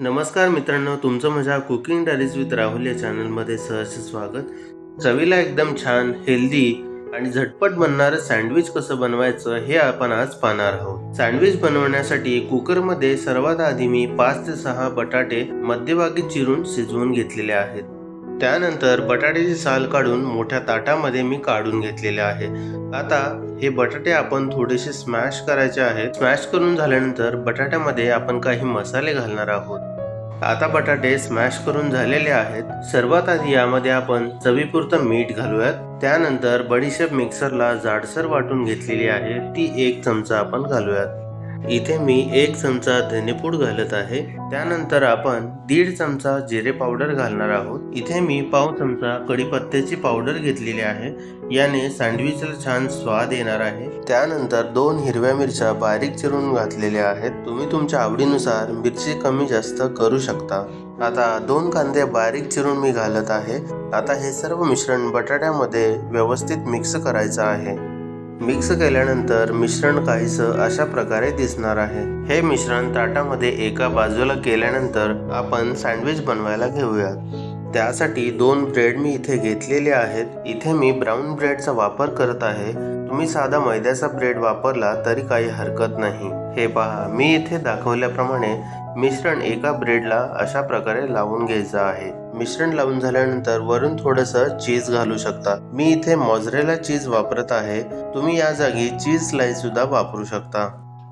नमस्कार मित्रांनो, तुमचं माझ्या कुकिंग डायरीज विथ राहुल या चॅनलमध्ये सहर्ष स्वागत. चवीला एकदम छान, हेल्दी आणि झटपट बनणारं सँडविच कसं बनवायचं हे आपण आज पाहणार आहोत. सँडविच बनवण्यासाठी कुकरमध्ये सर्वात आधी मी 5 ते 6 बटाटे मध्यभागी चिरून शिजवून घेतलेले आहेत. त्यानंतर बटाट्याची साल काढून मोठ्या ताटामध्ये मी काढून घेतलेले आहे. आता हे बटाटे आपण थोडेसे स्मॅश करायचे आहेत. स्मॅश करून झाल्यानंतर बटाट्यामध्ये आपण काही मसाले घालणार आहोत. आता बटाटे स्मॅश करून झालेले आहेत. सर्वात आधी यामध्ये आपण चवीपुरतं मीठ घालूयात. त्यानंतर बडीशेप मिक्सरला जाडसर वाटून घेतलेली आहे, ती 1 चमचा आपण घालूयात. इथे मी 1 चमचा धनेपूड घालत आहे. त्यानंतर आपण 1.5 चमचा जिरे पावडर घालणार आहोत. इथे मी पाव चमचा कढीपत्त्याची पावडर घेतलेली आहे. याने सँडविचला छान स्वाद येणार आहे. त्यानंतर 2 हिरव्या मिरच्या बारीक चिरून घातलेल्या आहेत. तुम्ही तुमच्या आवडीनुसार मिरची कमी जास्त करू शकता. आता 2 कांदे बारीक चिरून मी घालत आहे. आता हे सर्व मिश्रण बटाट्यामध्ये व्यवस्थित मिक्स करायचं आहे. मिक्स केल्यानंतर मिश्रण काहीसं अशा प्रकारे दिसणार आहे. हे मिश्रण ताटामध्ये एका बाजूला केल्यानंतर आपण सँडविच बनवायला घेऊयात. त्यासाठी 2 ब्रेड मी इथे घेतलेले आहेत. इथे मी ब्राऊन ब्रेडचा वापर करत आहे. तुम्ही साधा मैद्याचा ब्रेड वापरला तरी काही हरकत नाही. हे पहा, मी इथे दाखवल्याप्रमाणे मिश्रण एका ब्रेडला अशा प्रकारे लावून घ्यायचं आहे. मिश्रण लावून झाल्यानंतर वरून थोडंसं चीज घालू शकता. मी इथे मोझरेला चीज वापरत आहे. तुम्ही या जागी चीज स्लाइस सुद्धा वापरू शकता.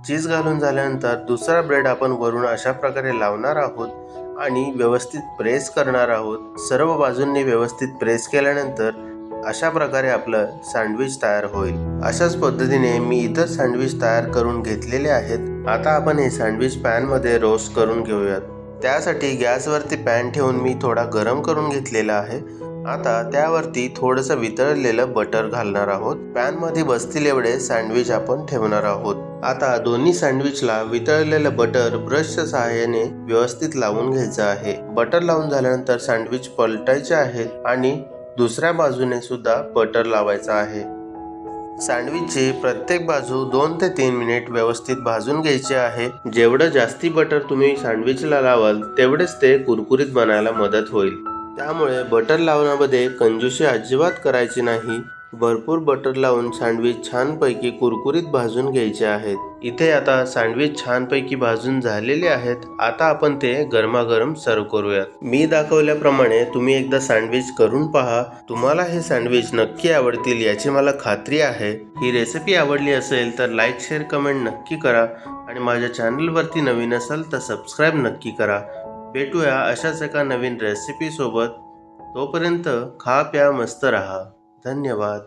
चीज घालून झाल्यानंतर दुसरा ब्रेड आपण वरून अशा प्रकारे लावणार आहोत आणि व्यवस्थित प्रेस करणार आहोत. सर्व बाजूंनी व्यवस्थित प्रेस केल्यानंतर अशा प्रकारे आपलं सँडविच तयार होईल. अशाच पद्धतीने मी इतर सँडविच तयार करून घेतलेले आहेत. आता आपण हे सँडविच पॅनमध्ये रोस्ट करून घेऊयात. त्यासाठी गॅसवरती पॅन ठेवून मी थोडा गरम करून घेतलेला आहे. आता त्यावरती थोडंसं वितळलेलं बटर घालणार आहोत. पॅनमध्ये बसतील एवढे सँडविच आपण ठेवणार आहोत. आता दोन्ही सँडविचला वितळलेलं बटर ब्रशच्या सहाय्याने व्यवस्थित लावून घ्यायचं आहे. बटर लावून झाल्यानंतर सँडविच पलटायचे आहेत आणि दुसऱ्या बाजूने सुद्धा बटर लावायचं आहे. सँडविचची प्रत्येक बाजू 2 ते 3 मिनिट व्यवस्थित भाजून घ्यायची आहे. जेवढं जास्ती बटर तुम्ही सँडविचला लावाल तेवढेच ते कुरकुरीत बनायला मदत होईल. त्यामुळे बटर लावण्यामध्ये कंजूसी अजिबात करायची नाही. भरपूर बटर लावून सँडविच छानपैकी कुरकुरीत भाजून घ्यायचे आहेत. इथे आता सँडविच छानपैकी भाजून झालेले आहेत. आता आपण ते गरमागरम सर्व करूयात. मी दाखवल्याप्रमाणे तुम्ही एकदा सँडविच करून पहा. तुम्हाला हे सँडविच नक्की आवडतील याची मला खात्री आहे. ही रेसिपी आवडली असेल तर लाईक, शेअर, कमेंट नक्की करा आणि माझ्या चॅनलवरती नवीन असाल तर सबस्क्राईब नक्की करा. भेटूया अशाच एका नवीन रेसिपी सोबत. तोपर्यंत खा प्या मस्त रहा. धन्यवाद.